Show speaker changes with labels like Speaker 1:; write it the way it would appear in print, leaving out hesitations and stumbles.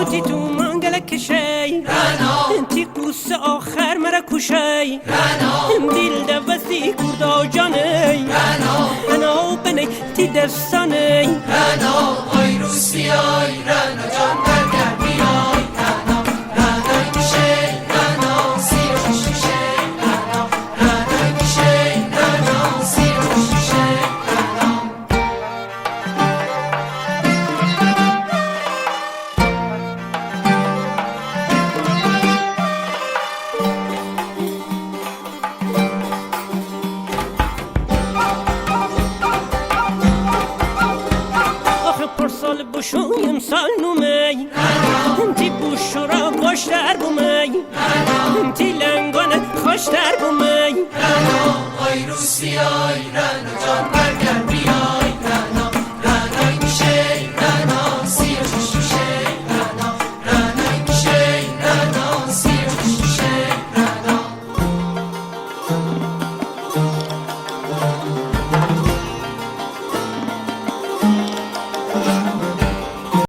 Speaker 1: تی تو منگل کشی تی قوس آخر مرا کشی دیل دوستی کردا جانی رنا بنی تی دستانی
Speaker 2: رنا آی روسیای رنا جان برگر بیای رنا رنای میشه رنا سیر و میشه رنا رنای میشه رنا سیر و میشه رنا
Speaker 1: سال بشویم سال نومی تی بوشورا خوشتر بومی تی لنگانه خوشتر بومی
Speaker 2: رنا آی روسیای رنا جان برگر